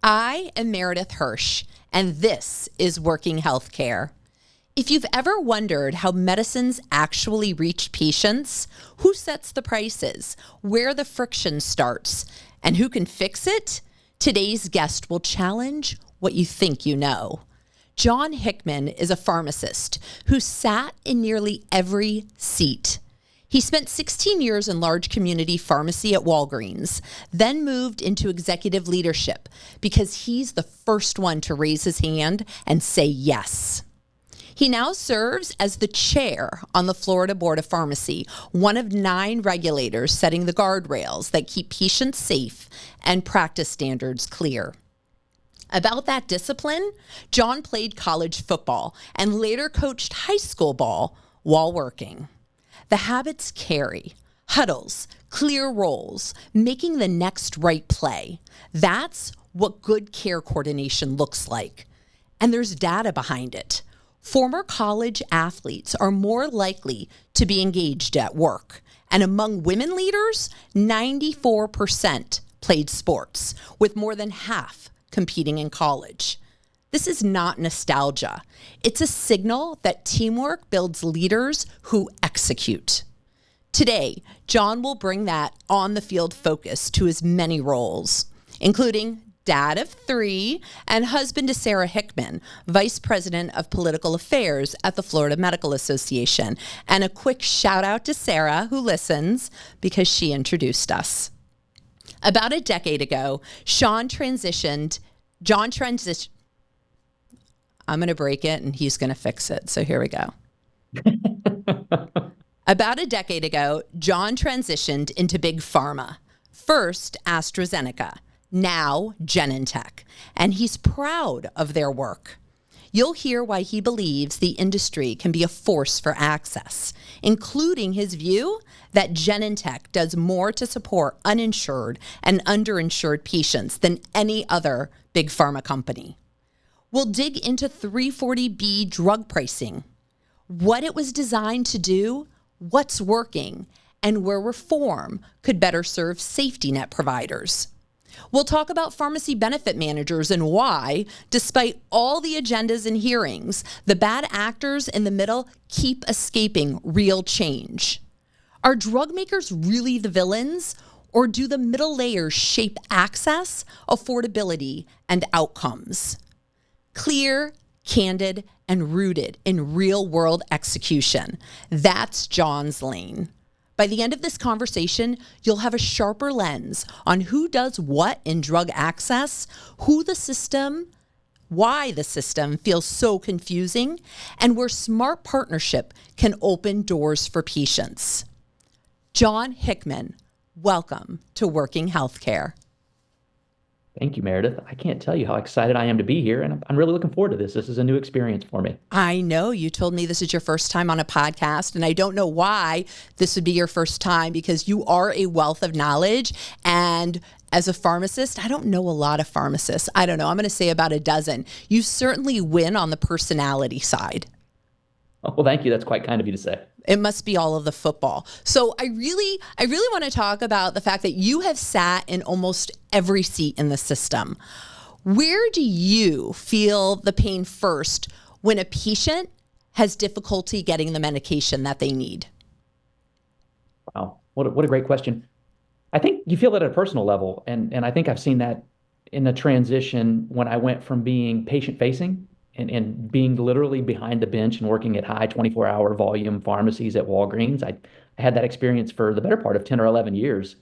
I am Meredith Hirsh, and this is Working Healthcare. If you've ever wondered how medicines actually reach patients, who sets the prices, where the friction starts, and who can fix it, today's guest will challenge what you think you know. Jon Hickman is a pharmacist who sat in nearly every seat. He spent 16 years in large community pharmacy at Walgreens, then moved into executive leadership because he's the first one to raise his hand and say yes. He now serves as the chair on the Florida Board of Pharmacy, one of 9 regulators setting the guardrails that keep patients safe and practice standards clear. About that discipline, Jon played college football and later coached high school ball while working. The habits carry: huddles, clear roles, making the next right play. That's what good care coordination looks like. And there's data behind it. Former college athletes are more likely to be engaged at work. And among women leaders, 94% played sports, with more than half competing in college. This is not nostalgia. It's a signal that teamwork builds leaders who execute. Today, Jon will bring that on-the-field focus to his many roles, including dad of 3 and husband to Sarah Hickman, Vice President of Political Affairs at the Florida Medical Association. And a quick shout out to Sarah, who listens, because she introduced us. About a decade ago, Jon transitioned. I'm going to break it and he's going to fix it. So here we go. About a decade ago, Jon transitioned into Big Pharma. First, AstraZeneca, now Genentech. And he's proud of their work. You'll hear why he believes the industry can be a force for access, including his view that Genentech does more to support uninsured and underinsured patients than any other Big Pharma company. We'll dig into 340B drug pricing, what it was designed to do, what's working, and where reform could better serve safety net providers. We'll talk about pharmacy benefit managers and why, despite all the agendas and hearings, the bad actors in the middle keep escaping real change. Are drug makers really the villains, or do the middle layers shape access, affordability, and outcomes? Clear, candid, and rooted in real-world execution. That's Jon's lane. By the end of this conversation, you'll have a sharper lens on who does what in drug access, why the system feels so confusing, and where smart partnership can open doors for patients. Jon Hickman, welcome to Working Healthcare. Thank you, Meredith. I can't tell you how excited I am to be here, and I'm really looking forward to this. This is a new experience for me. I know. You told me this is your first time on a podcast, and I don't know why this would be your first time, because you are a wealth of knowledge. And as a pharmacist, I don't know a lot of pharmacists. I don't know. I'm going to say about a dozen. You certainly win on the personality side. Oh, well, thank you. That's quite kind of you to say. It must be all of the football. So I really want to talk about the fact that you have sat in almost every seat in the system. Where do you feel the pain first when a patient has difficulty getting the medication that they need? Wow, what a great question. I think you feel it at a personal level, and I think I've seen that in the transition when I went from being patient-facing and being literally behind the bench and working at high 24-hour volume pharmacies at Walgreens. I had that experience for the better part of 10 or 11 years.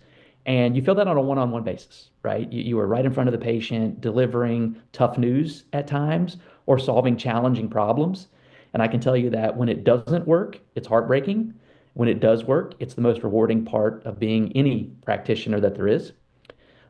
And you feel that on a one-on-one basis, right? You were right in front of the patient, delivering tough news at times or solving challenging problems. And I can tell you that when it doesn't work, it's heartbreaking. When it does work, it's the most rewarding part of being any practitioner that there is.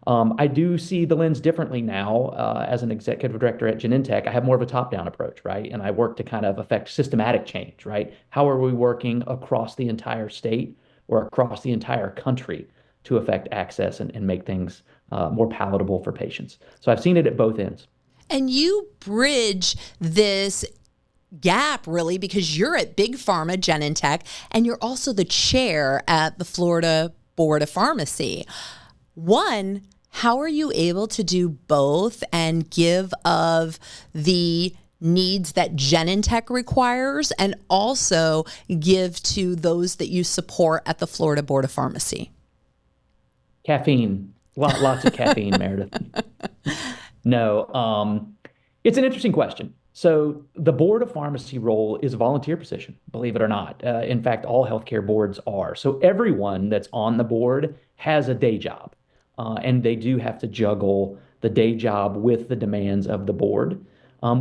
I do see the lens differently now. As an executive director at Genentech, I have more of a top-down approach, right? And I work to kind of affect systematic change, right? How are we working across the entire state or across the entire country to affect access and make things more palatable for patients? So I've seen it at both ends. And you bridge this gap, really, because you're at Big Pharma, Genentech, and you're also the chair at the Florida Board of Pharmacy. One, How are you able to do both and give of the needs that Genentech requires and also give to those that you support at the Florida Board of Pharmacy? Caffeine, lots of caffeine, Meredith. No, it's an interesting question. So the board of pharmacy role is a volunteer position, believe it or not. In fact, all healthcare boards are. So everyone that's on the board has a day job, and they do have to juggle the day job with the demands of the board.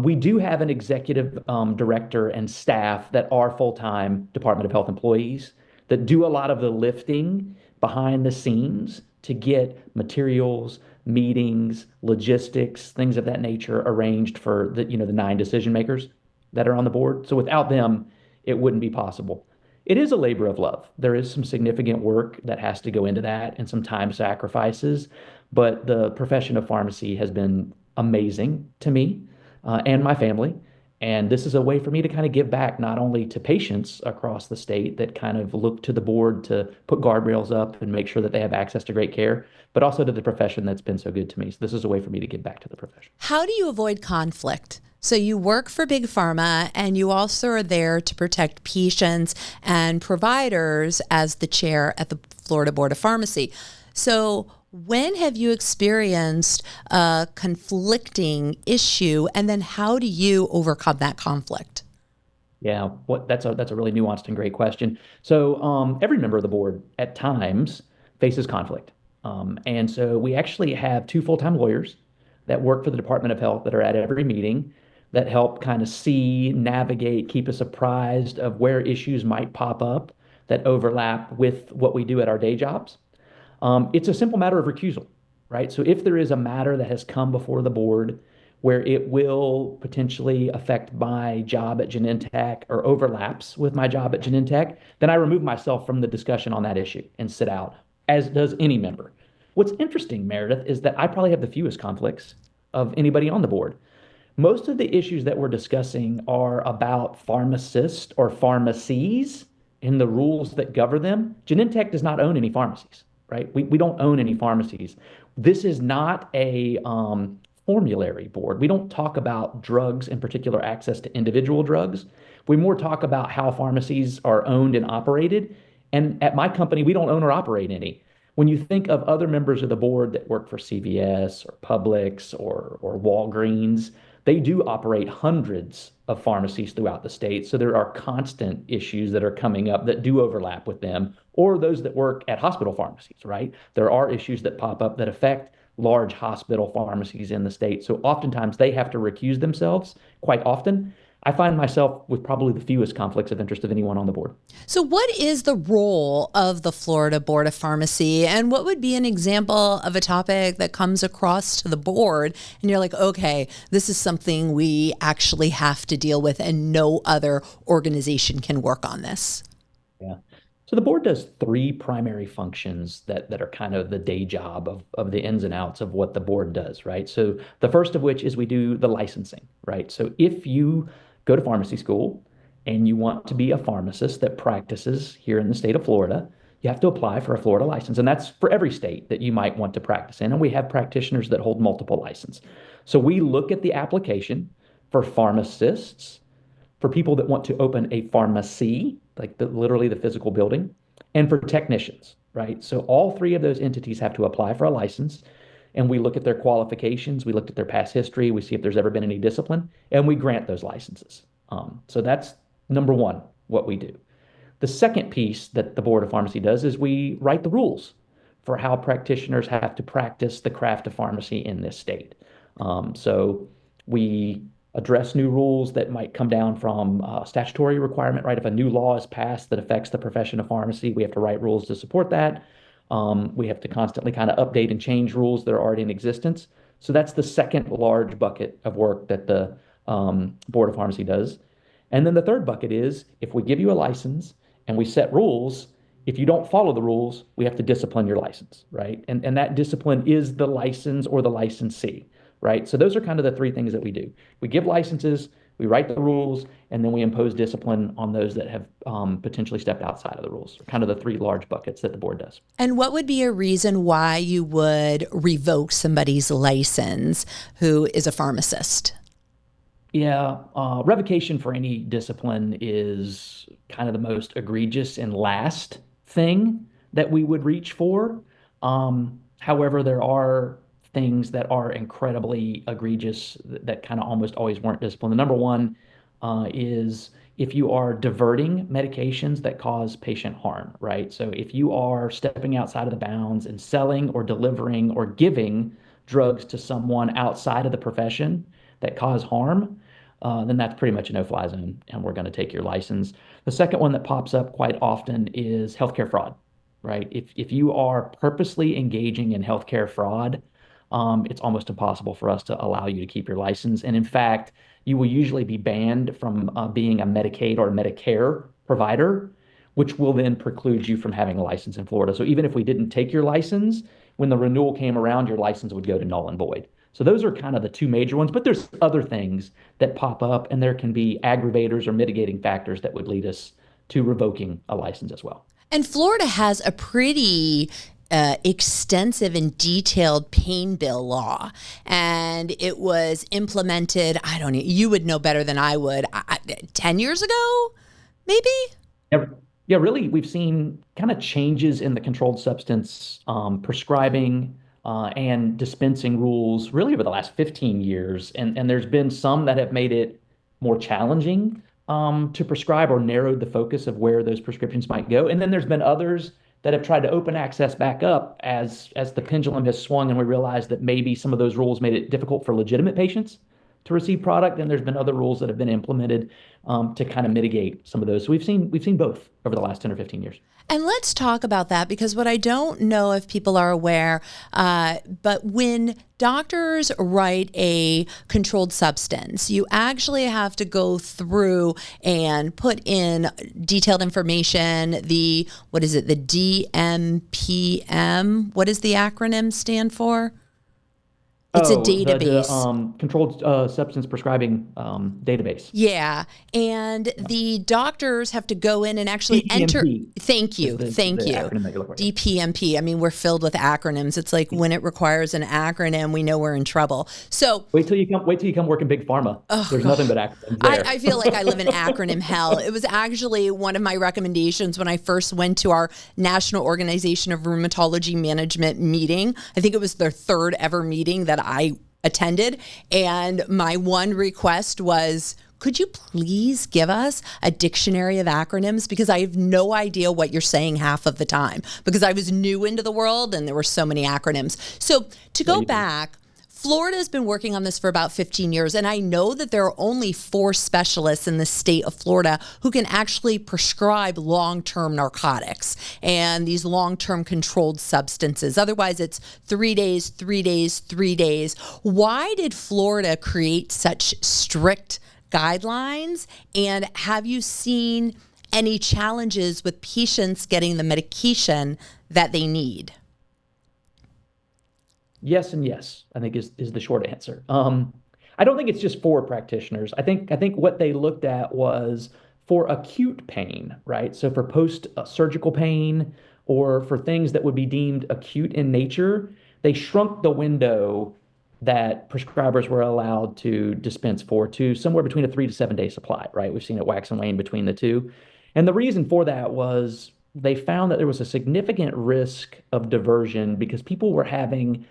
We do have an executive director and staff that are full-time Department of Health employees that do a lot of the lifting behind the scenes to get materials, meetings, logistics, things of that nature arranged for the 9 decision makers that are on the board. So without them, it wouldn't be possible. It is a labor of love. There is some significant work that has to go into that and some time sacrifices, but the profession of pharmacy has been amazing to me and my family. And this is a way for me to kind of give back not only to patients across the state that kind of look to the board to put guardrails up and make sure that they have access to great care, but also to the profession that's been so good to me. So this is a way for me to give back to the profession. How do you avoid conflict? So you work for Big Pharma and you also are there to protect patients and providers as the chair at the Florida Board of Pharmacy. So when have you experienced a conflicting issue, and then how do you overcome that conflict? Yeah, that's a really nuanced and great question. So every member of the board at times faces conflict. And so we actually have 2 full-time lawyers that work for the Department of Health that are at every meeting that help kind of see, navigate, keep us apprised of where issues might pop up that overlap with what we do at our day jobs. It's a simple matter of recusal, right? So if there is a matter that has come before the board where it will potentially affect my job at Genentech or overlaps with my job at Genentech, then I remove myself from the discussion on that issue and sit out, as does any member. What's interesting, Meredith, is that I probably have the fewest conflicts of anybody on the board. Most of the issues that we're discussing are about pharmacists or pharmacies and the rules that govern them. Genentech does not own any pharmacies, right? We don't own any pharmacies. This is not a formulary board. We don't talk about drugs, in particular access to individual drugs. We more talk about how pharmacies are owned and operated. And at my company, we don't own or operate any. When you think of other members of the board that work for CVS or Publix or Walgreens, they do operate hundreds of pharmacies throughout the state. So there are constant issues that are coming up that do overlap with them, or those that work at hospital pharmacies, right? There are issues that pop up that affect large hospital pharmacies in the state. So oftentimes they have to recuse themselves quite often. I find myself with probably the fewest conflicts of interest of anyone on the board. So what is the role of the Florida Board of Pharmacy, and what would be an example of a topic that comes across to the board and you're like, okay, this is something we actually have to deal with and no other organization can work on this? Yeah. So the board does 3 primary functions that are kind of the day job of the ins and outs of what the board does, right? So the first of which is we do the licensing, right? So if you go to pharmacy school and you want to be a pharmacist that practices here in the state of Florida, you have to apply for a Florida license. And that's for every state that you might want to practice in. And we have practitioners that hold multiple licenses. So we look at the application for pharmacists, for people that want to open a pharmacy, like literally the physical building, and for technicians, right? So all 3 of those entities have to apply for a license. And we look at their qualifications, we looked at their past history, we see if there's ever been any discipline, and we grant those licenses. So that's number 1, what we do. The second piece that the Board of Pharmacy does is we write the rules for how practitioners have to practice the craft of pharmacy in this state. So we address new rules that might come down from a statutory requirement, right? If a new law is passed that affects the profession of pharmacy, we have to write rules to support that. We have to constantly kind of update and change rules that are already in existence. So that's the second large bucket of work that the Board of Pharmacy does. And then the third bucket is if we give you a license and we set rules, if you don't follow the rules, we have to discipline your license, right? And that discipline is the license or the licensee, right? So those are kind of the 3 things that we do. We give licenses, We write the rules, and then we impose discipline on those that have potentially stepped outside of the rules. Kind of the three large buckets that the board does. And what would be a reason why you would revoke somebody's license who is a pharmacist? Yeah, revocation for any discipline is kind of the most egregious and last thing that we would reach for. However, there are things that are incredibly egregious that kind of almost always warrant discipline. The number one is if you are diverting medications that cause patient harm, right? So if you are stepping outside of the bounds and selling or delivering or giving drugs to someone outside of the profession that cause harm, then that's pretty much a no-fly zone, and we're going to take your license. The second one that pops up quite often is healthcare fraud, right? If you are purposely engaging in healthcare fraud, it's almost impossible for us to allow you to keep your license. And in fact, you will usually be banned from being a Medicaid or Medicare provider, which will then preclude you from having a license in Florida. So even if we didn't take your license, when the renewal came around, your license would go to null and void. So those are kind of the two major ones, but there's other things that pop up, and there can be aggravators or mitigating factors that would lead us to revoking a license as well. And Florida has a pretty extensive and detailed pain bill law, and it was implemented, I don't know, you would know better than I would, 10 years ago, maybe? Yeah, yeah, really, we've seen kind of changes in the controlled substance prescribing and dispensing rules really over the last 15 years. And there's been some that have made it more challenging to prescribe or narrowed the focus of where those prescriptions might go. And then there's been others that have tried to open access back up as the pendulum has swung, and we realized that maybe some of those rules made it difficult for legitimate patients to receive product. And there's been other rules that have been implemented to kind of mitigate some of those. So we've seen both over the last 10 or 15 years. And let's talk about that, because what I don't know if people are aware, but when doctors write a controlled substance, you actually have to go through and put in detailed information. What is it, the DMPM? What does the acronym stand for? It's a database. The controlled substance prescribing database. Yeah. And the doctors have to go in and actually enter. Thank you. Thank you. DPMP. I mean, we're filled with acronyms. It's like when it requires an acronym, we know we're in trouble. So wait till you come work in Big Pharma. There's nothing but acronyms there. I feel like I live in acronym hell. It was actually one of my recommendations when I first went to our National Organization of Rheumatology Management meeting. I think it was their third ever meeting that I attended, and my one request was, could you please give us a dictionary of acronyms, because I have no idea what you're saying half of the time, because I was new into the world and there were so many acronyms. So to go back, Florida has been working on this for about 15 years, and I know that there are only 4 specialists in the state of Florida who can actually prescribe long-term narcotics and these long-term controlled substances. Otherwise, it's 3 days, 3 days, 3 days. Why did Florida create such strict guidelines, and have you seen any challenges with patients getting the medication that they need? Yes and yes, I think is the short answer. I don't think it's just for practitioners. I think what they looked at was for acute pain, right? So for post-surgical pain or for things that would be deemed acute in nature, they shrunk the window that prescribers were allowed to dispense for to somewhere between a 3 to 7 day supply, right? We've seen it wax and wane between the two. And the reason for that was they found that there was a significant risk of diversion because people were having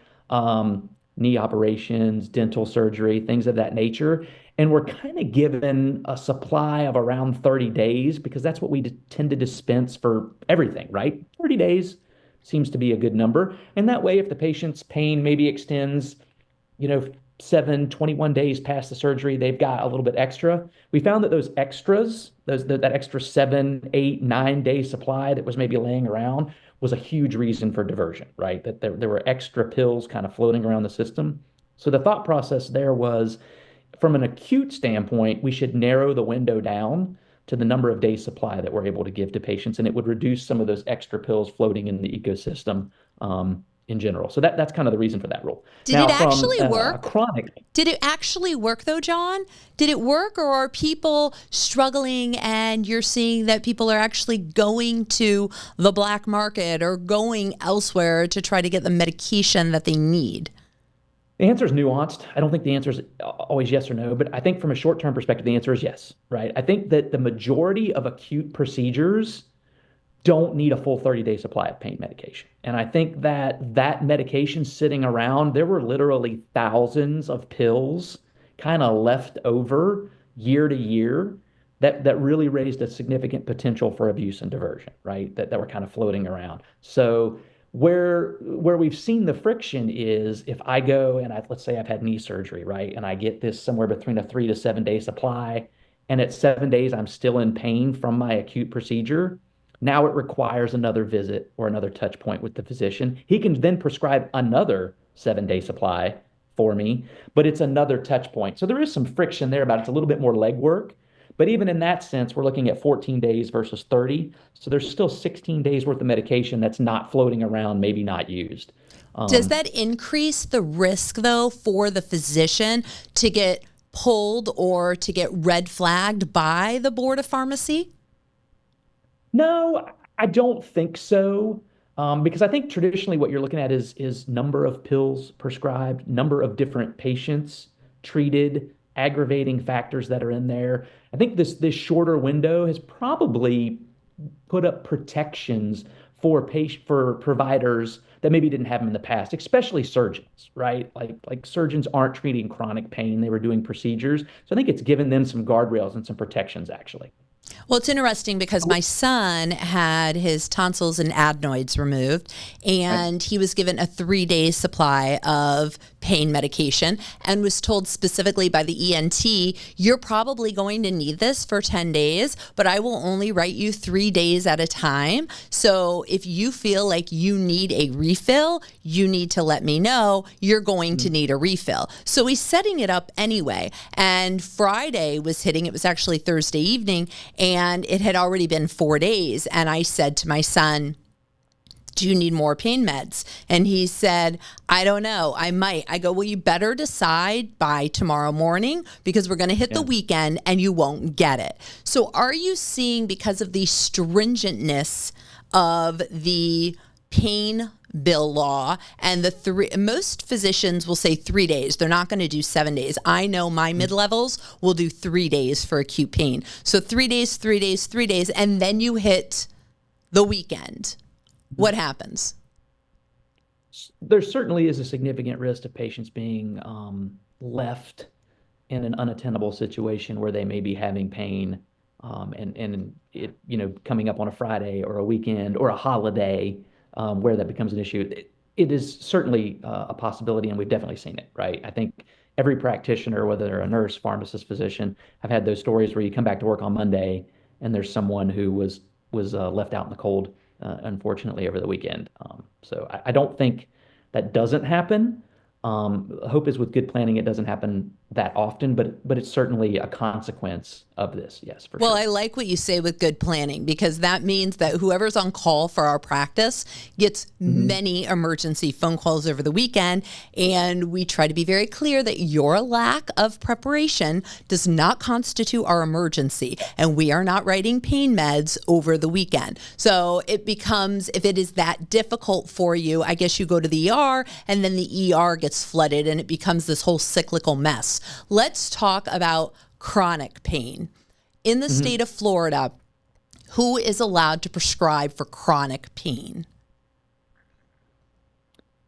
knee operations, dental surgery, things of that nature. And we're kind of given a supply of around 30 days because that's what we tend to dispense for everything, right? 30 days seems to be a good number. And that way, if the patient's pain maybe extends, 21 days past the surgery, they've got a little bit extra. We found that those extras, that extra 7, 8, 9 day supply that was maybe laying around was a huge reason for diversion, right? That there were extra pills kind of floating around the system. So the thought process there was, from an acute standpoint, we should narrow the window down to the number of days supply that we're able to give to patients, and it would reduce some of those extra pills floating in the ecosystem in general. So that's kind of the reason for that rule. Did it Now, from actually work? chronic, Did it actually work though, Jon? Did it work, or are people struggling and you're seeing that people are actually going to the black market or going elsewhere to try to get the medication that they need? the answer is nuanced. I don't think the answer is always yes or no, but I think from a short-term perspective, the answer is yes, right? I think that the majority of acute procedures don't need a full 30-day supply of pain medication. And I think that that medication sitting around, there were literally thousands of pills kind of left over year to year that really raised a significant potential for abuse and diversion, right? That were kind of floating around. So where we've seen the friction is if I go and let's say I've had knee surgery, right? And I get this somewhere between a 3 to 7 day supply, and at 7 days I'm still in pain from my acute procedure. Now it requires another visit or another touch point with the physician. He can then prescribe another 7 day supply for me, but it's another touch point. So there is some friction there about it. It's a little bit more legwork. But even in that sense, we're looking at 14 days versus 30. So there's still 16 days worth of medication that's not floating around, maybe not used. Does Um, that increase the risk, though, for the physician to get pulled or to get red flagged by the Board of Pharmacy? No, I don't think so. Because I think traditionally what you're looking at is number of pills prescribed, number of different patients treated, aggravating factors that are in there. I think this shorter window has probably put up protections for providers that maybe didn't have them in the past, especially surgeons, right? Like surgeons aren't treating chronic pain; they were doing procedures. So I think it's given them some guardrails and some protections actually. Well, it's interesting because my son had his tonsils and adenoids removed, Right? and he was given a 3 day supply of pain medication and was told specifically by the ENT, you're probably going to need this for 10 days, but I will only write you 3 days at a time. So if you feel like you need a refill, you need to let me know you're going to need a refill. So he's setting it up anyway. And Friday was hitting, it was actually Thursday evening, and it had already been 4 days. And I said to my son, do you need more pain meds? And he said, I don't know. I might. I go, well, you better decide by tomorrow morning because we're going to hit the Yeah. weekend and you won't get it. So are you seeing, because of the stringentness of the pain bill law and the most physicians will say 3 days. They're not going to do 7 days. I know my mid-levels will do 3 days for acute pain. So 3 days, 3 days, 3 days, and then you hit the weekend. What happens? There certainly is a significant risk of patients being left in an unattainable situation where they may be having pain, and it coming up on a Friday or a weekend or a holiday, where that becomes an issue. It is certainly a possibility, and we've definitely seen it, right? I think every practitioner, whether they're a nurse, pharmacist, physician, have had those stories where you come back to work on Monday and there's someone who was left out in the cold, unfortunately, over the weekend. So I don't think that doesn't happen. Hope is with good planning, it doesn't happen that often, but it's certainly a consequence of this. Yes, for Well, sure. I like what you say with good planning because that means that whoever's on call for our practice gets Hmm. many emergency phone calls over the weekend. And we try to be very clear that your lack of preparation does not constitute our emergency. And we are not writing pain meds over the weekend. So it becomes, if it is that difficult for you, I guess you go to the ER and then the ER gets flooded and it becomes this whole cyclical mess. Let's talk about chronic pain. In the Hmm. state of Florida, who is allowed to prescribe for chronic pain?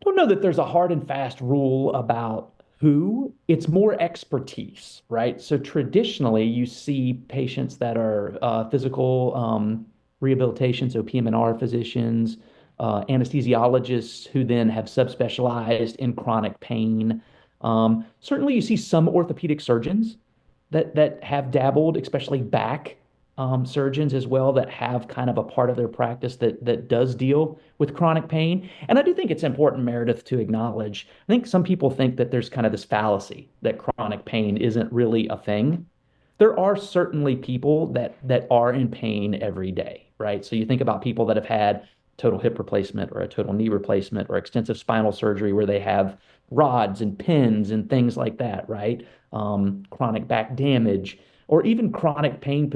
Don't know that there's a hard and fast rule about who. It's more expertise, right? So traditionally, you see patients that are physical rehabilitation, so PM&R physicians, anesthesiologists who then have subspecialized in chronic pain. Certainly, you see some orthopedic surgeons that have dabbled, especially back surgeons as well, that have kind of a part of their practice that does deal with chronic pain. And I do think it's important, Meredith, to acknowledge. I think some people think that there's kind of this fallacy that chronic pain isn't really a thing. There are certainly people that are in pain every day, right? So you think about people that have had total hip replacement or a total knee replacement or extensive spinal surgery where they have rods and pins and things like that, right? Chronic back damage, or even chronic pain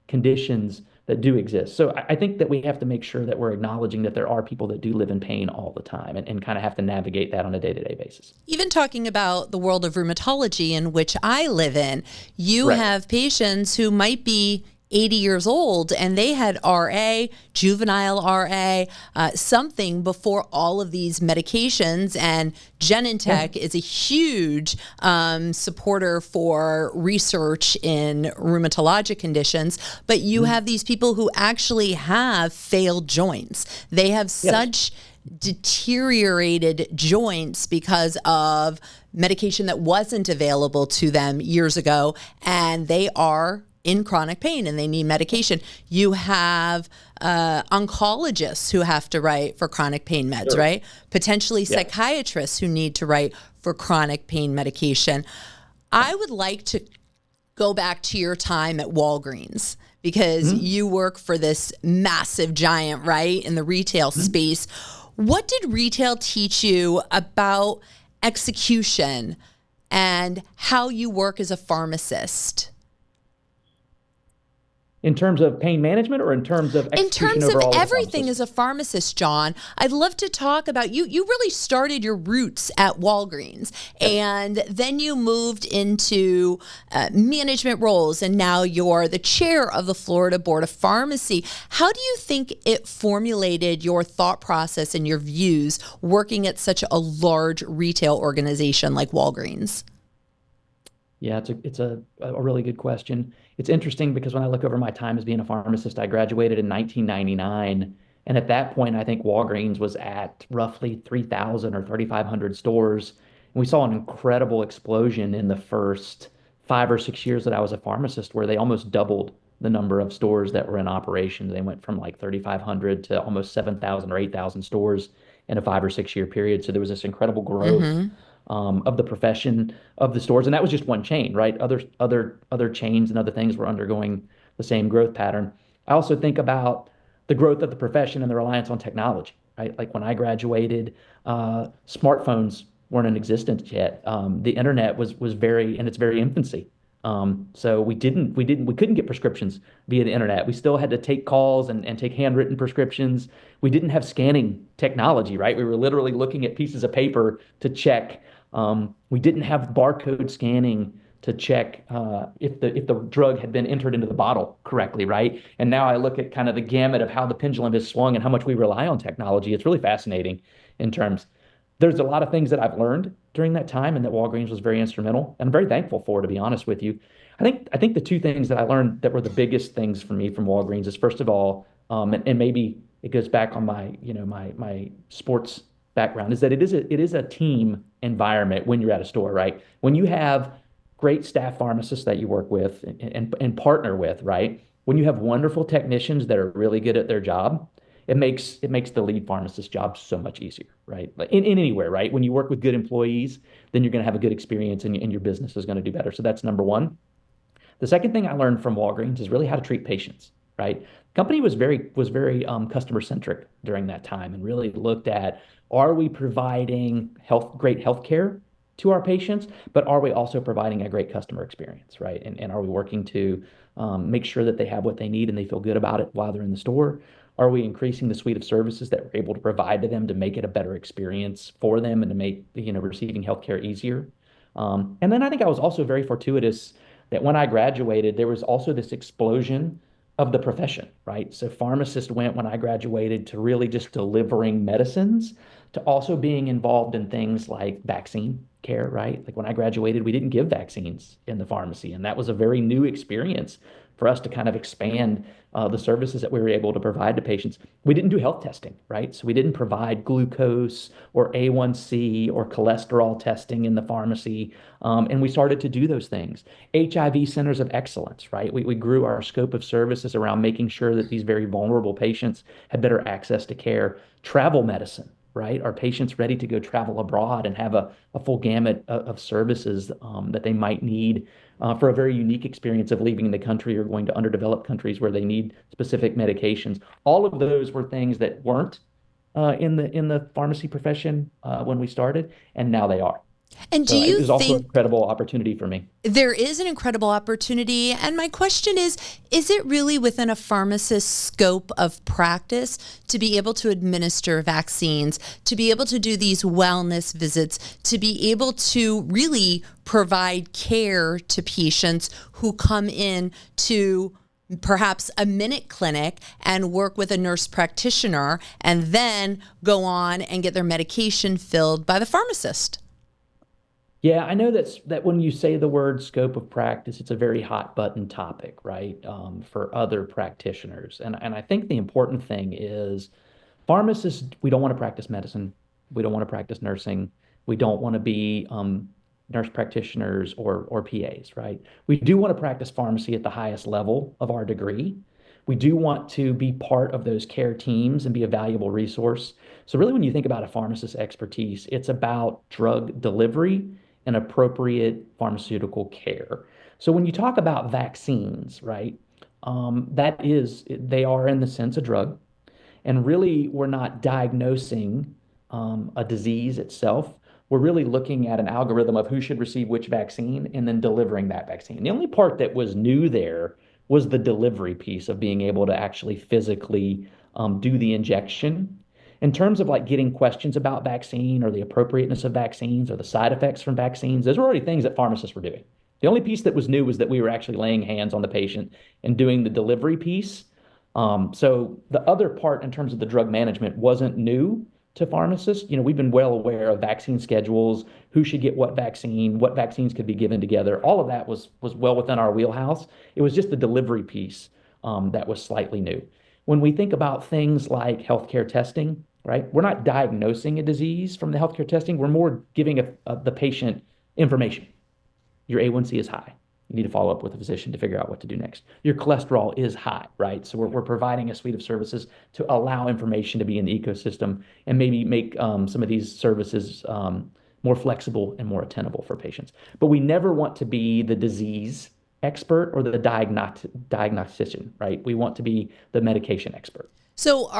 conditions that do exist. So I think that we have to make sure that we're acknowledging that there are people that do live in pain all the time and kind of have to navigate that on a day-to-day basis. Even talking about the world of rheumatology in which I live in, you Right. have patients who might be 80 years old and they had RA, juvenile RA, something before all of these medications. And Yeah. Genentech is a huge supporter for research in rheumatologic conditions. But you Mhm. have these people who actually have failed joints. They have Yes. such deteriorated joints because of medication that wasn't available to them years ago, and they are in chronic pain and they need medication. You have oncologists who have to write for chronic pain meds, Sure. right? Potentially Yeah. psychiatrists who need to write for chronic pain medication. I would like to go back to your time at Walgreens because Mhm. you work for this massive giant, right, in the retail Mhm. space. What did retail teach you about execution and how you work as a pharmacist? In terms of pain management or in terms of In execution terms of overall as a everything pharmacist? as a pharmacist, Jon, I'd love to talk about you really started your roots at Walgreens Yes. and then you moved into management roles and now you're the chair of the Florida Board of Pharmacy. How do you think it formulated your thought process and your views working at such a large retail organization like Walgreens? Yeah, it's a really good question. It's interesting because when I look over my time as being a pharmacist, I graduated in 1999. And at that point, I think Walgreens was at roughly 3,000 or 3,500 stores. And we saw an incredible explosion in the first 5 or 6 years that I was a pharmacist, where they almost doubled the number of stores that were in operation. They went from like 3,500 to almost 7,000 or 8,000 stores in a 5 or 6 year period. So there was this incredible growth Mm-hmm. of the profession of the stores, and that was just one chain, right? Other chains and other things were undergoing the same growth pattern. I also think about the growth of the profession and the reliance on technology, right? Like when I graduated, smartphones weren't in existence yet. The internet was very in its very infancy. So we couldn't get prescriptions via the internet. We still had to take calls and take handwritten prescriptions. We didn't have scanning technology, right? We were literally looking at pieces of paper to check. We didn't have barcode scanning to check if the drug had been entered into the bottle correctly, right? And now I look at kind of the gamut of how the pendulum has swung and how much we rely on technology. It's really fascinating in terms. There's a lot of things that I've learned during that time, and that Walgreens was very instrumental, and I'm very thankful for, to be honest with you. I think the two things that I learned that were the biggest things for me from Walgreens is first of all, and maybe it goes back on my sports background, is that it is a team environment when you're at a store, right? When you have great staff pharmacists that you work with and partner with, right? When you have wonderful technicians that are really good at their job, it makes the lead pharmacist job so much easier, right? Like in anywhere, right? When you work with good employees, then you're going to have a good experience and your business is going to do better. So that's number one. The second thing I learned from Walgreens is really how to treat patients, right? The company was very customer centric during that time and really looked at, are we providing great health care to our patients, but are we also providing a great customer experience, right? And are we working to make sure that they have what they need and they feel good about it while they're in the store? Are we increasing the suite of services that we're able to provide to them to make it a better experience for them and to make receiving healthcare easier? And then I think I was also very fortuitous that when I graduated, there was also this explosion of the profession, right? So pharmacist went when I graduated to really just delivering medicines to also being involved in things like vaccine care, right? Like when I graduated, we didn't give vaccines in the pharmacy, and that was a very new experience for us to kind of expand the services that we were able to provide to patients. We didn't do health testing, right? So we didn't provide glucose or A1C or cholesterol testing in the pharmacy. And we started to do those things. HIV centers of excellence, right? We grew our scope of services around making sure that these very vulnerable patients had better access to care. Travel medicine, right? Are patients ready to go travel abroad and have a full gamut of services that they might need for a very unique experience of leaving the country or going to underdeveloped countries where they need specific medications? All of those were things that weren't in the pharmacy profession when we started, and now they are. And do So it you was also an think incredible opportunity for me. there is an incredible opportunity? And my question is it really within a pharmacist's scope of practice to be able to administer vaccines, to be able to do these wellness visits, to be able to really provide care to patients who come in to perhaps a minute clinic and work with a nurse practitioner and then go on and get their medication filled by the pharmacist? Yeah, I know that when you say the word scope of practice, it's a very hot button topic, right? For other practitioners. And I think the important thing is pharmacists, we don't want to practice medicine. We don't want to practice nursing. We don't want to be nurse practitioners or PAs, right? We do want to practice pharmacy at the highest level of our degree. We do want to be part of those care teams and be a valuable resource. So really, when you think about a pharmacist's expertise, it's about drug delivery and appropriate pharmaceutical care. So when you talk about vaccines, right, they are in the sense a drug. And really, we're not diagnosing a disease itself. We're really looking at an algorithm of who should receive which vaccine and then delivering that vaccine. The only part that was new there was the delivery piece of being able to actually physically do the injection. In terms of like getting questions about vaccine or the appropriateness of vaccines or the side effects from vaccines, those were already things that pharmacists were doing. The only piece that was new was that we were actually laying hands on the patient and doing the delivery piece. So the other part in terms of the drug management wasn't new to pharmacists. You know, we've been well aware of vaccine schedules, who should get what vaccine, what vaccines could be given together. All of that was well within our wheelhouse. It was just the delivery piece that was slightly new. When we think about things like healthcare testing, right? We're not diagnosing a disease from the healthcare testing. We're more giving the patient information. Your A1C is high. You need to follow up with a physician to figure out what to do next. Your cholesterol is high, right? So we're providing a suite of services to allow information to be in the ecosystem and maybe make some of these services more flexible and more attainable for patients. But we never want to be the disease expert or the diagnostician, right? We want to be the medication expert. So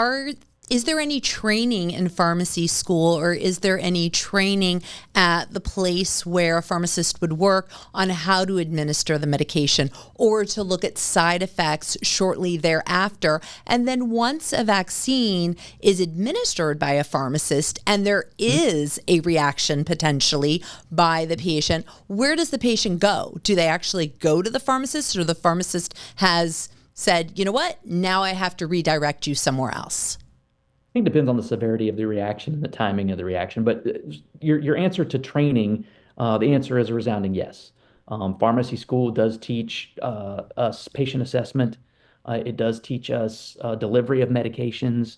is there any training in pharmacy school, or is there any training at the place where a pharmacist would work on how to administer the medication or to look at side effects shortly thereafter? And then once a vaccine is administered by a pharmacist and there is a reaction potentially by the patient, where does the patient go? Do they actually go to the pharmacist, or the pharmacist has said, you know what, now I have to redirect you somewhere else? I think it depends on the severity of the reaction and the timing of the reaction. But your answer to training, the answer is a resounding yes. Pharmacy school does teach us patient assessment. It does teach us delivery of medications.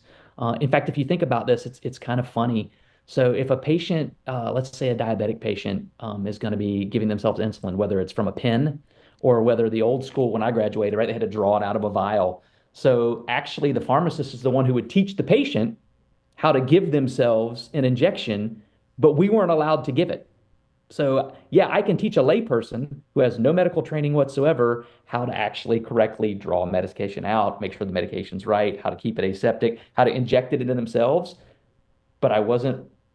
In fact, if you think about this, it's kind of funny. So if a patient, let's say a diabetic patient, is going to be giving themselves insulin, whether it's from a pen or whether the old school, when I graduated, right, they had to draw it out of a vial. So actually, the pharmacist is the one who would teach the patient how to give themselves an injection, but we weren't allowed to give it. So yeah, I can teach a layperson who has no medical training whatsoever how to actually correctly draw a medication out, make sure the medication's right, how to keep it aseptic, how to inject it into themselves. But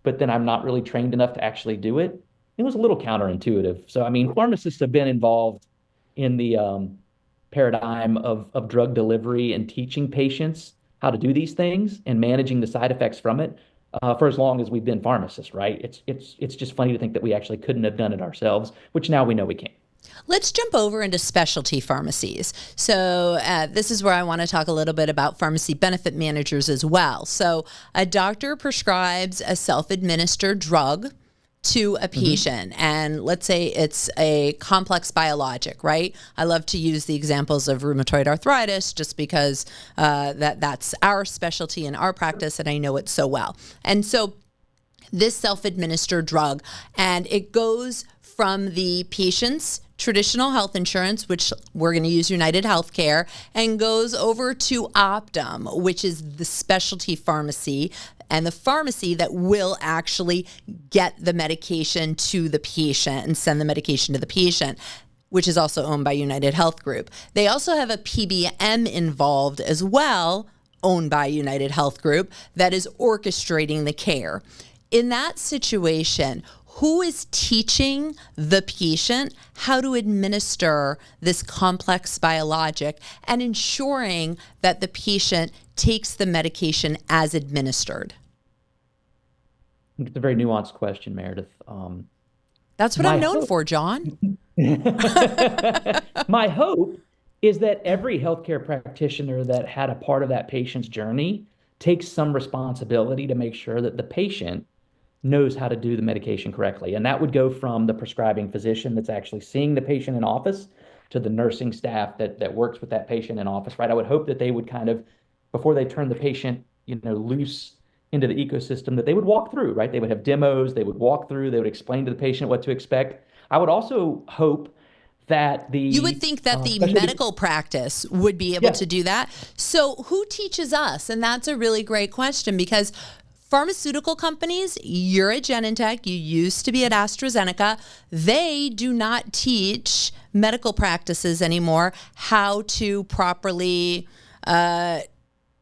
then I'm not really trained enough to actually do it. It was a little counterintuitive. So, I mean, pharmacists have been involved in the paradigm of drug delivery and teaching patients how to do these things and managing the side effects from it for as long as we've been pharmacists, right? It's just funny to think that we actually couldn't have done it ourselves, which now we know we can. Let's jump over into specialty pharmacies. So this is where I want to talk a little bit about pharmacy benefit managers as well. So a doctor prescribes a self-administered drug to a patient, and let's say it's a complex biologic, right? I love to use the examples of rheumatoid arthritis just because that's our specialty in our practice, and I know it so well. And so this self-administered drug, and it goes from the patient's traditional health insurance, which we're going to use United Healthcare, and goes over to Optum, which is the specialty pharmacy and the pharmacy that will actually get the medication to the patient and send the medication to the patient, which is also owned by United Health Group. They also have a PBM involved as well, owned by United Health Group, that is orchestrating the care. In that situation, who is teaching the patient how to administer this complex biologic and ensuring that the patient takes the medication as administered? It's a very nuanced question, Meredith. That's what I'm known for, Jon. My hope is that every healthcare practitioner that had a part of that patient's journey takes some responsibility to make sure that the patient knows how to do the medication correctly. And that would go from the prescribing physician that's actually seeing the patient in office to the nursing staff that works with that patient in office, right? I would hope that they would kind of, before they turn the patient, loose into the ecosystem, that they would walk through, right? They would have demos, they would walk through, they would explain to the patient what to expect. I would also hope that you would think that the medical practice would be able to do that. So who teaches us? And that's a really great question, because pharmaceutical companies, you're at Genentech, you used to be at AstraZeneca, they do not teach medical practices anymore how to properly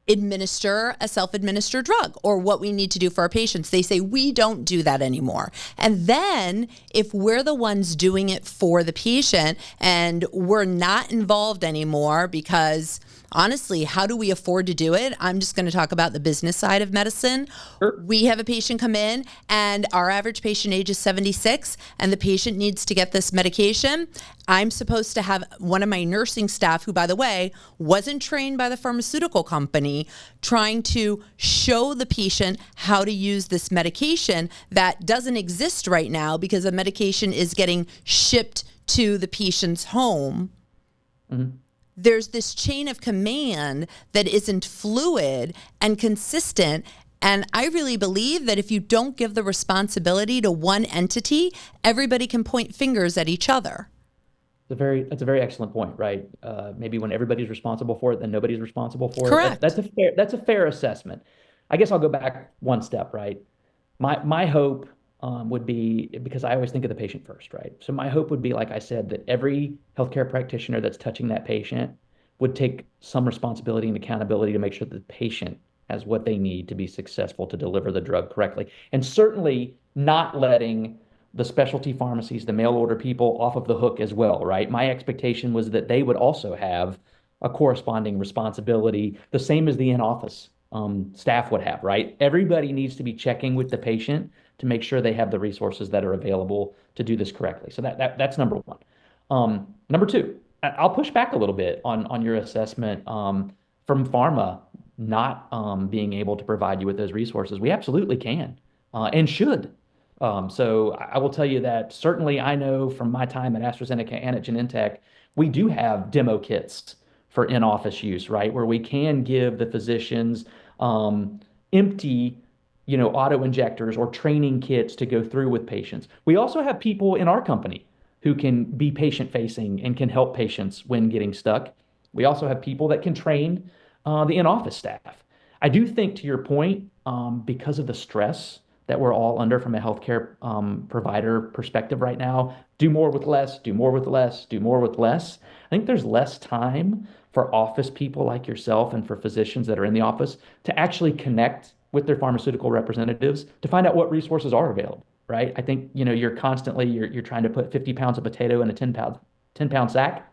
administer a self-administered drug, or what we need to do for our patients. They say we don't do that anymore. And then if we're the ones doing it for the patient and we're not involved anymore, because honestly, how do we afford to do it? I'm just going to talk about the business side of medicine. Sure. We have a patient come in and our average patient age is 76 and the patient needs to get this medication. I'm supposed to have one of my nursing staff, who, by the way, wasn't trained by the pharmaceutical company, trying to show the patient how to use this medication that doesn't exist right now because the medication is getting shipped to the patient's home. Mm-hmm. There's this chain of command that isn't fluid and consistent. And I really believe that if you don't give the responsibility to one entity, everybody can point fingers at each other. That's a very excellent point, right? Maybe when everybody's responsible for it, then nobody's responsible for Correct. it. That's a fair assessment. I guess I'll go back one step, right? My hope would be, because I always think of the patient first, right? So my hope would be, like I said, that every healthcare practitioner that's touching that patient would take some responsibility and accountability to make sure that the patient has what they need to be successful to deliver the drug correctly. And certainly not letting the specialty pharmacies, the mail order people, off of the hook as well, right? My expectation was that they would also have a corresponding responsibility, the same as the in-office staff would have, right? Everybody needs to be checking with the patient to make sure they have the resources that are available to do this correctly. So that's number one. Number two, I'll push back a little bit on your assessment from pharma not being able to provide you with those resources. We absolutely can and should. So I will tell you that certainly I know from my time at AstraZeneca and at Genentech, we do have demo kits for in-office use, right? Where we can give the physicians empty auto injectors or training kits to go through with patients. We also have people in our company who can be patient facing and can help patients when getting stuck. We also have people that can train the in-office staff. I do think, to your point, because of the stress that we're all under from a healthcare provider perspective right now, do more with less, do more with less, do more with less. I think there's less time for office people like yourself and for physicians that are in the office to actually connect with their pharmaceutical representatives to find out what resources are available, right? I think, you're constantly, you're trying to put 50 pounds of potato in a 10-pound sack.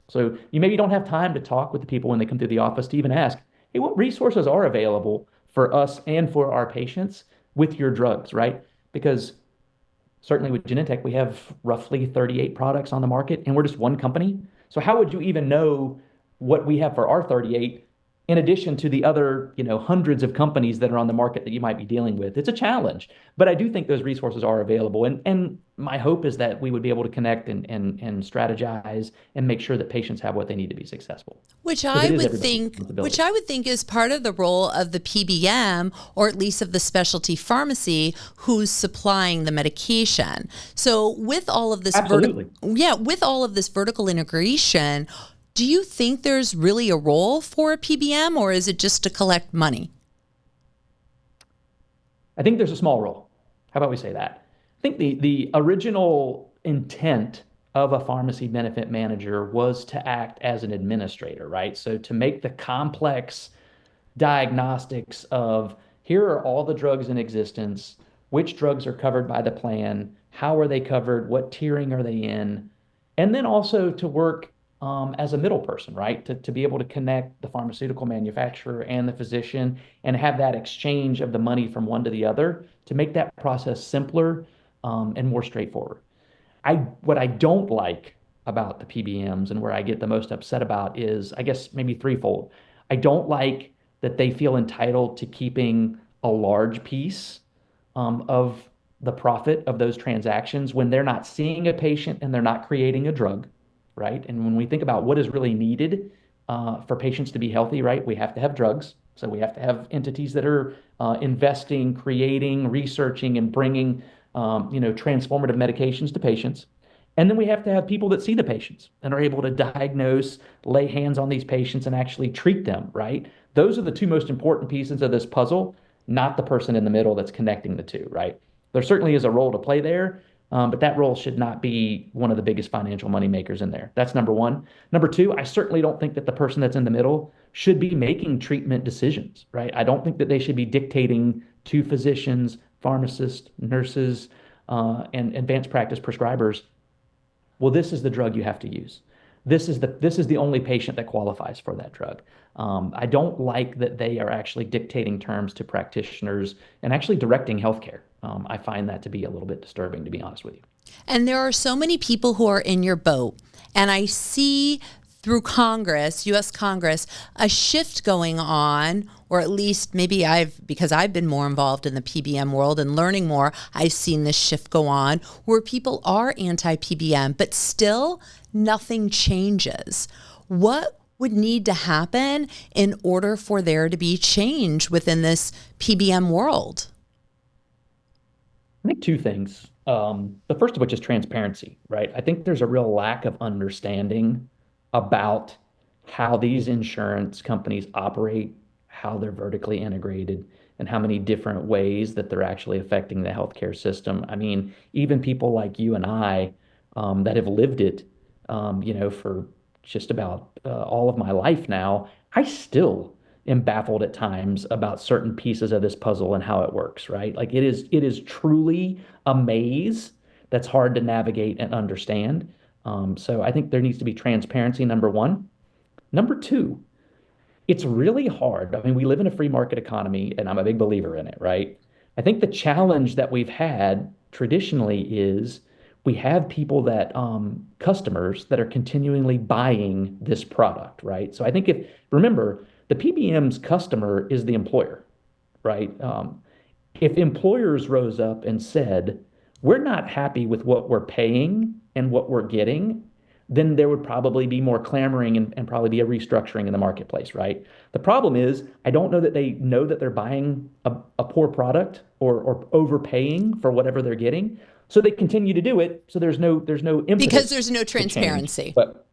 So you maybe don't have time to talk with the people when they come through the office to even ask, hey, what resources are available for us and for our patients with your drugs, right? Because certainly with Genentech, we have roughly 38 products on the market and we're just one company. So how would you even know what we have for our 38 in addition to the other, hundreds of companies that are on the market that you might be dealing with? It's a challenge, but I do think those resources are available. And my hope is that we would be able to connect and strategize and make sure that patients have what they need to be successful. Which I would think is part of the role of the PBM, or at least of the specialty pharmacy who's supplying the medication. So with all of this vertical integration, do you think there's really a role for a PBM, or is it just to collect money? I think there's a small role. How about we say that? I think the original intent of a pharmacy benefit manager was to act as an administrator, right? So to make the complex diagnostics of here are all the drugs in existence, which drugs are covered by the plan, how are they covered, what tiering are they in, and then also to work as a middle person, right? To be able to connect the pharmaceutical manufacturer and the physician and have that exchange of the money from one to the other to make that process simpler and more straightforward. What I don't like about the PBMs and where I get the most upset about is, I guess, maybe threefold. I don't like that they feel entitled to keeping a large piece of the profit of those transactions when they're not seeing a patient and they're not creating a drug, right? And when we think about what is really needed for patients to be healthy, right, we have to have drugs. So we have to have entities that are investing, creating, researching, and bringing, transformative medications to patients. And then we have to have people that see the patients and are able to diagnose, lay hands on these patients, and actually treat them, right? Those are the two most important pieces of this puzzle, not the person in the middle that's connecting the two, right? There certainly is a role to play there, but that role should not be one of the biggest financial money makers in there. That's number one. Number two, I certainly don't think that the person that's in the middle should be making treatment decisions, right? I don't think that they should be dictating to physicians, pharmacists, nurses, and advanced practice prescribers, well, this is the drug you have to use. This is the only patient that qualifies for that drug. I don't like that they are actually dictating terms to practitioners and actually directing healthcare. I find that to be a little bit disturbing, to be honest with you. And there are so many people who are in your boat. And I see through Congress, US Congress, a shift going on, or at least maybe because I've been more involved in the PBM world and learning more, I've seen this shift go on where people are anti-PBM, but still nothing changes. What would need to happen in order for there to be change within this PBM world? I think two things. The first of which is transparency, right? I think there's a real lack of understanding about how these insurance companies operate, how they're vertically integrated, and how many different ways that they're actually affecting the healthcare system. I mean, even people like you and I that have lived it, for just about all of my life now, I still am baffled at times about certain pieces of this puzzle and how it works, right? Like it is truly a maze that's hard to navigate and understand. So I think there needs to be transparency, number one. Number two, it's really hard. I mean, we live in a free market economy, and I'm a big believer in it, right? I think the challenge that we've had traditionally is we have people that customers that are continually buying this product, right? So I think if remember the PBM's customer is the employer, right? If employers rose up and said, we're not happy with what we're paying and what we're getting, then there would probably be more clamoring and probably be a restructuring in the marketplace, right? The problem is, I don't know that they know that they're buying a poor product or overpaying for whatever they're getting. So they continue to do it. So there's no Because impetus there's no to change. transparency. But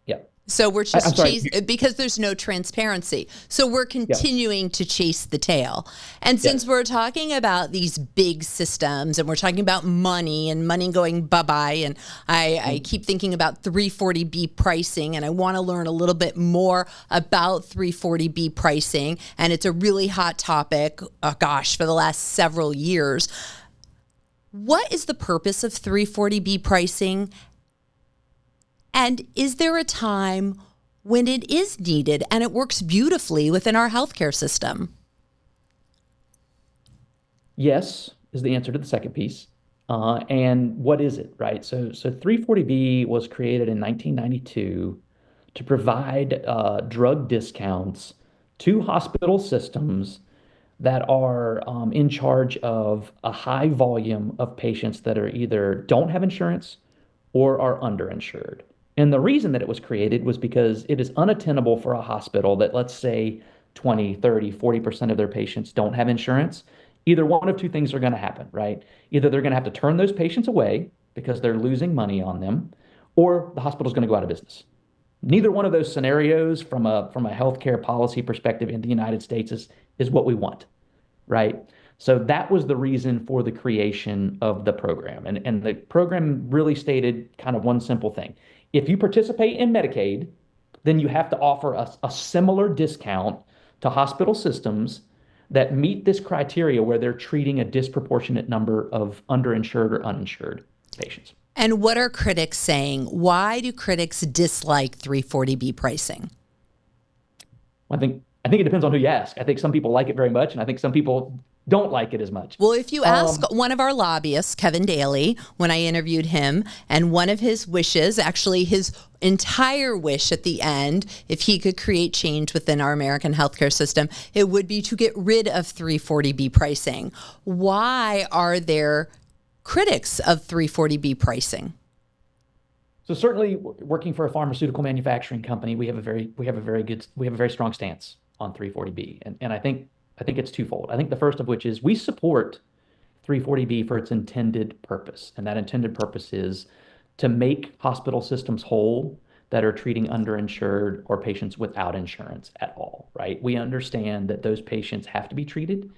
yeah, So we're I'm just sorry. because there's no transparency. So we're Yeah, continuing to chase the tail. And since yes. we're talking about these big systems and we're talking about money and money going bye-bye, and I keep thinking about 340B pricing, and I want to learn a little bit more about 340B pricing. And it's a really hot topic, oh gosh, for the last several years. What is the purpose of 340B pricing? And is there a time when it is needed and it works beautifully within our healthcare system? Yes is the answer to the second piece. And what is it, right? So 340B was created in 1992 to provide drug discounts to hospital systems that are in charge of a high volume of patients that are either don't have insurance or are underinsured. And the reason that it was created was because it is unattainable for a hospital that, let's say, 20, 30, 40% of their patients don't have insurance. Either one of two things are going to happen, right? Either they're going to have to turn those patients away because they're losing money on them, or the hospital's going to go out of business. Neither one of those scenarios from a healthcare policy perspective in the United States is what we want. right? So that was the reason for the creation of the program. And the program really stated kind of one simple thing. If you participate in Medicaid, then you have to offer a similar discount to hospital systems that meet this criteria where they're treating a disproportionate number of underinsured or uninsured patients. And what are critics saying? Why do critics dislike 340B pricing? I think it depends on who you ask. I think some people like it very much, and I think some people don't like it as much. Well, if you ask Um, one of our lobbyists, Kevin Daly, when I interviewed him, and one of his wishes, actually his entire wish at the end, if he could create change within our American healthcare system, it would be to get rid of 340B pricing. Why are there critics of 340B pricing? so certainly, working for a pharmaceutical manufacturing company, we have a very strong stance on 340B, and I think it's twofold. I think the first of which is we support 340B for its intended purpose, and that intended purpose is to make hospital systems whole that are treating underinsured or patients without insurance at all, right? We understand that those patients have to be treated.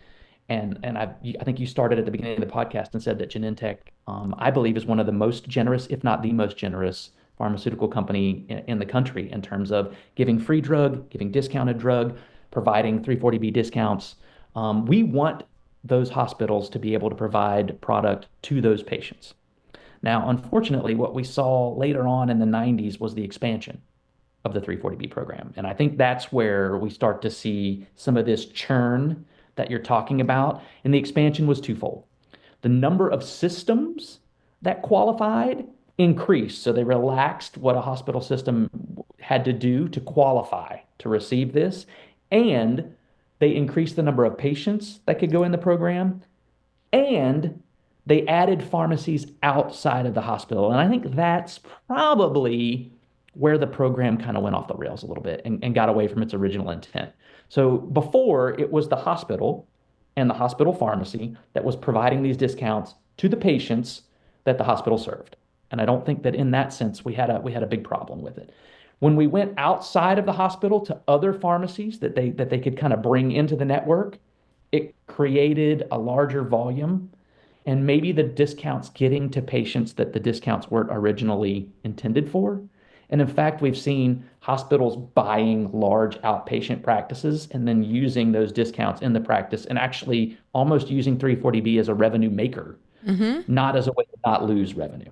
And I think you started at the beginning of the podcast and said that Genentech, I believe, is one of the most generous, if not the most generous, pharmaceutical company in the country in terms of giving free drug, giving discounted drug, providing 340B discounts. We want those hospitals to be able to provide product to those patients. Now, unfortunately, what we saw later on in the 90s was the expansion of the 340B program. And I think that's where we start to see some of this churn that you're talking about. And the expansion was twofold. The number of systems that qualified increased. So they relaxed what a hospital system had to do to qualify to receive this. And they increased the number of patients that could go in the program. And they added pharmacies outside of the hospital. And I think that's probably where the program kind of went off the rails a little bit and got away from its original intent. So before, it was the hospital and the hospital pharmacy that was providing these discounts to the patients that the hospital served. And I don't think that in that sense we had a big problem with it. When we went outside of the hospital to other pharmacies that they could kind of bring into the network, it created a larger volume and maybe the discounts getting to patients that the discounts weren't originally intended for. And in fact, we've seen hospitals buying large outpatient practices and then using those discounts in the practice and actually almost using 340B as a revenue maker, not as a way to not lose revenue.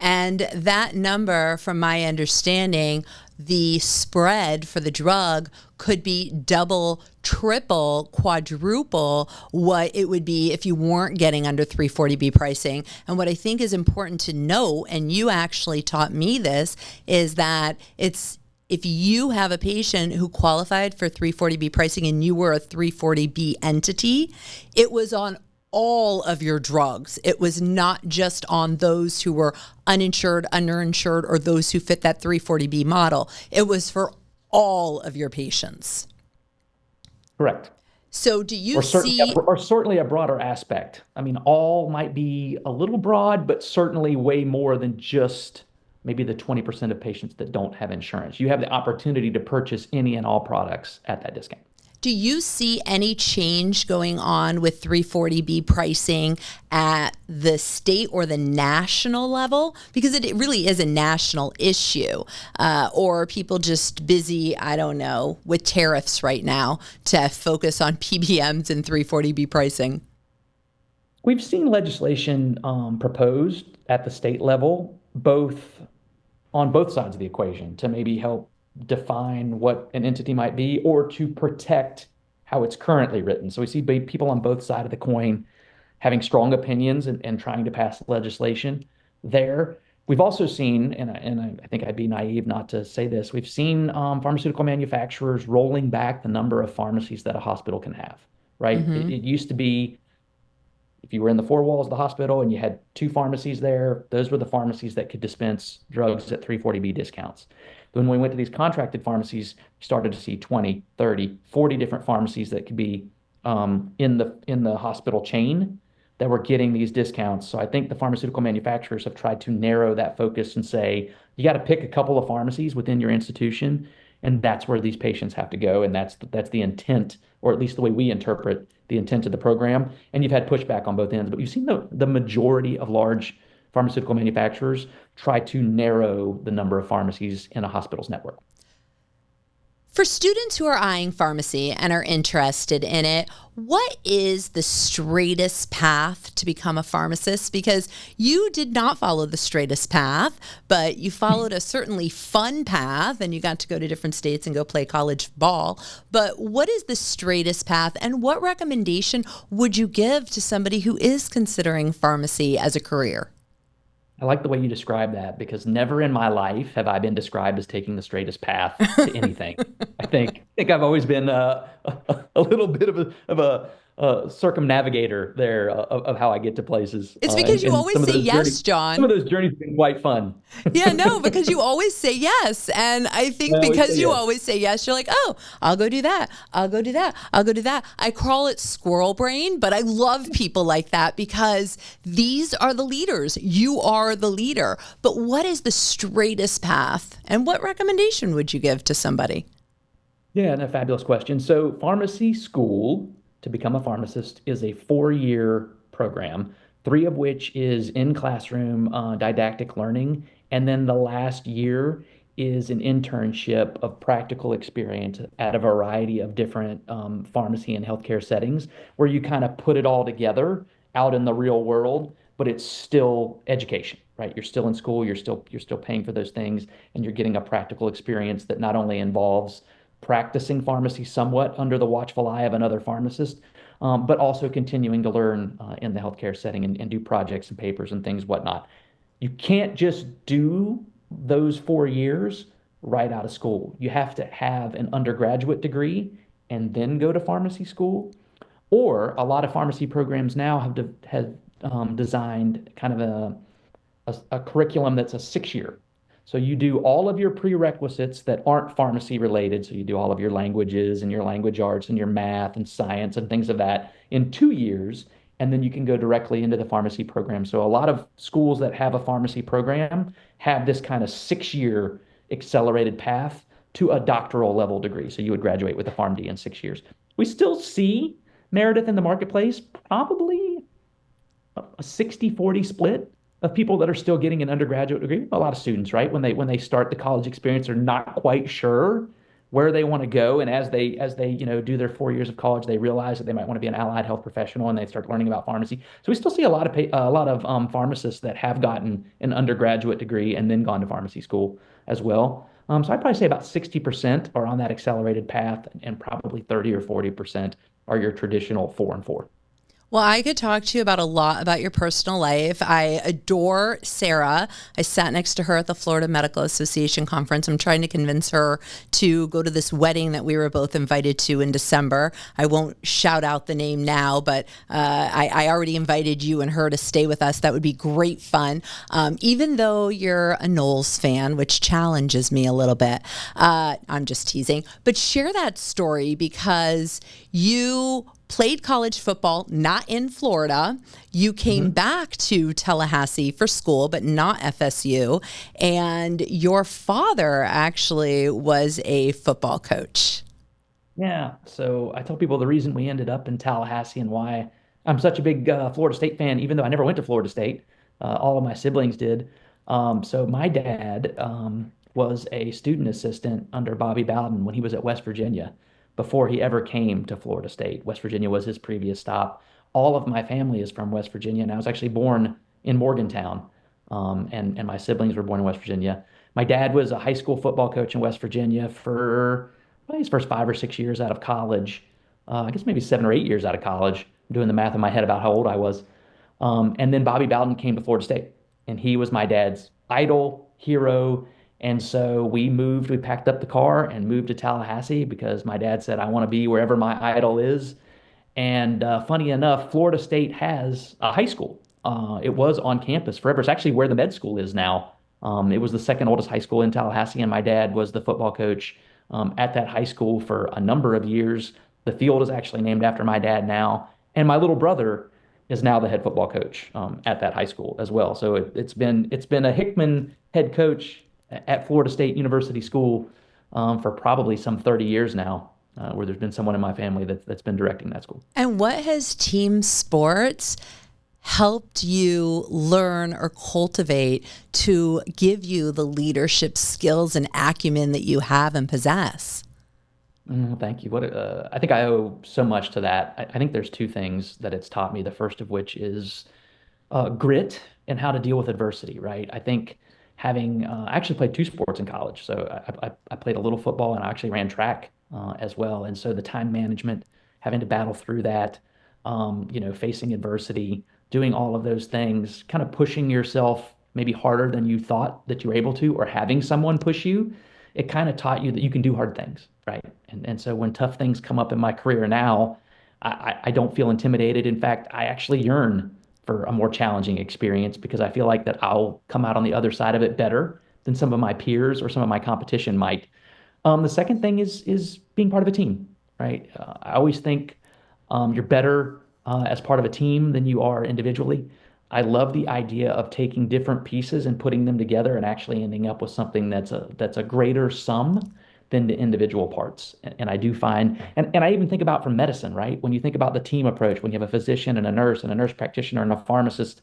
And that number, from my understanding, the spread for the drug could be double, triple, quadruple what it would be if you weren't getting under 340B pricing. And what I think is important to note, and you actually taught me this, is that if you have a patient who qualified for 340B pricing and you were a 340B entity, it was on all of your drugs. It was not just on those who were uninsured, underinsured, or those who fit that 340B model. It was for all of your patients. Correct. So do you Or certainly, see, or certainly a broader aspect. I mean, all might be a little broad, but certainly way more than just maybe the 20% of patients that don't have insurance. You have the opportunity to purchase any and all products at that discount. do you see any change going on with 340B pricing at the state or the national level? Because it really is a national issue. Or are people just busy, I don't know, with tariffs right now to focus on PBMs and 340B pricing? We've seen legislation proposed at the state level, both on both sides of the equation to maybe help define what an entity might be or to protect how it's currently written. So we see people on both sides of the coin having strong opinions and trying to pass legislation there. We've also seen, and I think I'd be naive not to say this, we've seen pharmaceutical manufacturers rolling back the number of pharmacies that a hospital can have, right? It used to be if you were in the four walls of the hospital and you had two pharmacies there, those were the pharmacies that could dispense drugs at 340B discounts. When we went to these contracted pharmacies, we started to see 20, 30, 40 different pharmacies that could be in the hospital chain that were getting these discounts. So I think the pharmaceutical manufacturers have tried to narrow that focus and say, you got to pick a couple of pharmacies within your institution and that's where these patients have to go, and that's the intent, or at least the way we interpret the intent of the program. And you've had pushback on both ends, but you've seen the majority of large pharmaceutical manufacturers try to narrow the number of pharmacies in a hospital's network. For students who are eyeing pharmacy and are interested in it, what is the straightest path to become a pharmacist? Because you did not follow the straightest path, but you followed a certainly fun path and you got to go to different states and go play college ball. But what is the straightest path, and what recommendation would you give to somebody who is considering pharmacy as a career? I like the way you describe that, because never in my life have I been described as taking the straightest path to anything. I think I've always been a little bit of a circumnavigator there of how I get to places, It's because you and always say yes, some of John. those journeys have been quite fun. Yeah, no, because you always say yes. And I I think always say because you yes. always say yes, you're like, oh, I'll go do that. I'll go do that. I'll go do that. I call it squirrel brain, but I love people like that because these are the leaders. You are the leader. But what is the straightest path? And what recommendation would you give to somebody? Yeah, and a fabulous question. So, pharmacy school to become a pharmacist is a 4-year program, three of which is in classroom didactic learning. And then the last year is an internship of practical experience at a variety of different pharmacy and healthcare settings, where you kind of put it all together out in the real world, but it's still education, right? You're still in school, you're still paying for those things, and you're getting a practical experience that not only involves practicing pharmacy somewhat under the watchful eye of another pharmacist, but also continuing to learn in the healthcare setting, and do projects and papers and things, whatnot. You can't just do those 4 years right out of school. You have to have an undergraduate degree and then go to pharmacy school. Or a lot of pharmacy programs now have designed kind of a curriculum that's a 6 year. So you do all of your prerequisites that aren't pharmacy related. So you do all of your languages and your language arts and your math and science and things of that in 2 years. And then you can go directly into the pharmacy program. So a lot of schools that have a pharmacy program have this kind of 6 year accelerated path to a doctoral level degree. So you would graduate with a PharmD in 6 years. We still see, Meredith, in the marketplace, probably a 60-40 split of people that are still getting an undergraduate degree. A lot of students, right? When they start the college experience, they're not quite sure where they want to go. And as they do their 4 years of college, they realize that they might want to be an allied health professional, and they start learning about pharmacy. So we still see a lot of pharmacists that have gotten an undergraduate degree and then gone to pharmacy school as well. So I'd probably say about 60% are on that accelerated path, and probably 30 or 40% are your traditional 4 and 4. Well, I could talk to you about a lot about your personal life. I adore Sarah. I sat next to her at the Florida Medical Association conference. I'm trying to convince her to go to this wedding that we were both invited to in December. I won't shout out the name now, but I already invited you and her to stay with us. That would be great fun. Even though you're a Knowles fan, which challenges me a little bit. I'm just teasing. But share that story, because you played college football, not in Florida. You came back to Tallahassee for school, but not FSU. And your father actually was a football coach. Yeah. So I tell people the reason we ended up in Tallahassee and why I'm such a big Florida State fan, even though I never went to Florida State. All of my siblings did. So my dad was a student assistant under Bobby Bowden when he was at West Virginia before he ever came to Florida State. West Virginia was his previous stop. All of my family is from West Virginia, and I was actually born in Morgantown, and my siblings were born in West Virginia. My dad was a high school football coach in West Virginia for probably his first 5 or 6 years out of college. I guess maybe 7 or 8 years out of college. I'm doing the math in my head about how old I was. And then Bobby Bowden came to Florida State, and he was my dad's idol, hero. And so we packed up the car and moved to Tallahassee because my dad said, I want to be wherever my idol is. And funny enough, Florida State has a high school. It was on campus forever. It's actually where the med school is now. It was the second oldest high school in Tallahassee, and my dad was the football coach at that high school for a number of years. The field is actually named after my dad now, and my little brother is now the head football coach at that high school as well. So it's been a Hickman head coach at Florida State University School for probably some 30 years now, where there's been someone in my family that's been directing that school. And what has team sports helped you learn or cultivate to give you the leadership skills and acumen that you have and possess? Thank you. I think I owe so much to that. I think there's two things that it's taught me. The first of which is grit and how to deal with adversity, right? I think I actually played two sports in college. So I played a little football and I actually ran track as well. And so the time management, having to battle through that, facing adversity, doing all of those things, kind of pushing yourself maybe harder than you thought that you were able to, or having someone push you, it kind of taught you that you can do hard things, right? And so when tough things come up in my career now, I don't feel intimidated. In fact, I actually yearn for a more challenging experience because I feel like that I'll come out on the other side of it better than some of my peers or some of my competition might. The second thing is being part of a team, right? I always think you're better as part of a team than you are individually. I love the idea of taking different pieces and putting them together and actually ending up with something that's a greater sum than the individual parts. And I do find, and I even think about from medicine, right? When you think about the team approach, when you have a physician and a nurse practitioner and a pharmacist,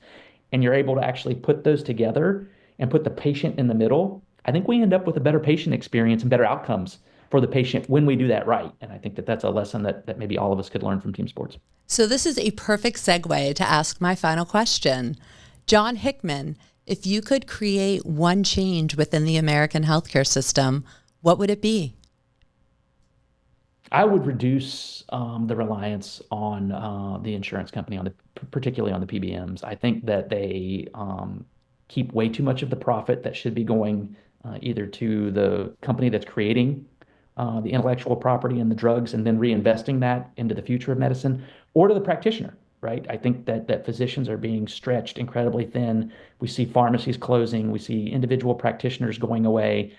and you're able to actually put those together and put the patient in the middle, I think we end up with a better patient experience and better outcomes for the patient when we do that right. And I think that that's a lesson that maybe all of us could learn from team sports. So this is a perfect segue to ask my final question. Jon Hickman, if you could create one change within the American healthcare system, what would it be? I would reduce the reliance on the insurance company, particularly on the PBMs. I think that they keep way too much of the profit that should be going either to the company that's creating the intellectual property and the drugs and then reinvesting that into the future of medicine, or to the practitioner, right? I think that physicians are being stretched incredibly thin. We see pharmacies closing. We see individual practitioners going away.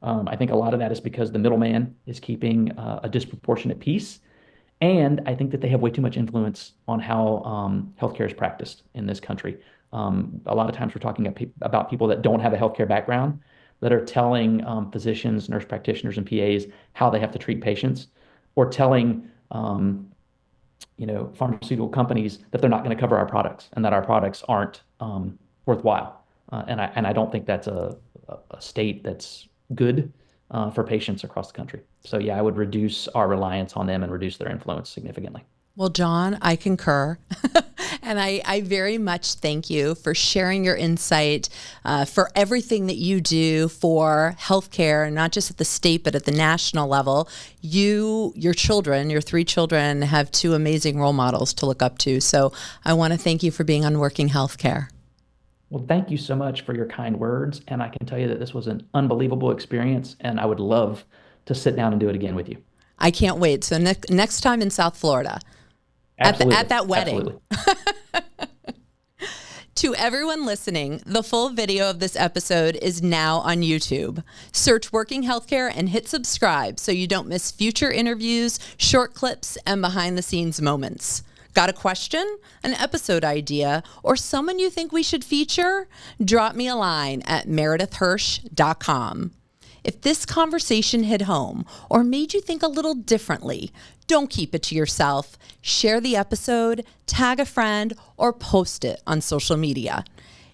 I think a lot of that is because the middleman is keeping a disproportionate piece. And I think that they have way too much influence on how healthcare is practiced in this country. A lot of times we're talking about people that don't have a healthcare background that are telling physicians, nurse practitioners, and PAs how they have to treat patients, or telling pharmaceutical companies that they're not going to cover our products and that our products aren't worthwhile. And I don't think that's a state that's good for patients across the country. So yeah, I would reduce our reliance on them and reduce their influence significantly. Well, Jon, I concur. And I very much thank you for sharing your insight, for everything that you do for healthcare, not just at the state, but at the national level. Your children, your three children, have two amazing role models to look up to. So I want to thank you for being on Working Healthcare. Well, thank you so much for your kind words. And I can tell you that this was an unbelievable experience, and I would love to sit down and do it again with you. I can't wait. So next time in South Florida. Absolutely. At that wedding. To everyone listening, the full video of this episode is now on YouTube. Search Working Healthcare and hit subscribe so you don't miss future interviews, short clips, and behind-the-scenes moments. Got a question, an episode idea, or someone you think we should feature? Drop me a line at meredithhirsh.com. If this conversation hit home or made you think a little differently, don't keep it to yourself. Share the episode, tag a friend, or post it on social media.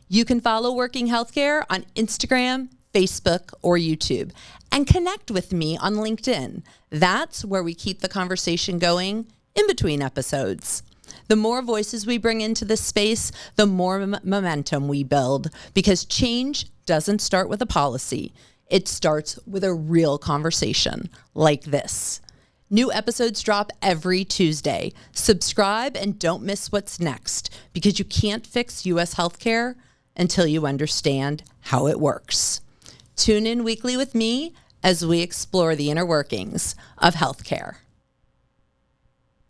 You can follow Working Healthcare on Instagram, Facebook, or YouTube, and connect with me on LinkedIn. That's where we keep the conversation going in between episodes. The more voices we bring into this space, the more momentum we build, because change doesn't start with a policy. It starts with a real conversation like this. New episodes drop every Tuesday. Subscribe and don't miss what's next, because you can't fix U.S. healthcare until you understand how it works. Tune in weekly with me as we explore the inner workings of healthcare.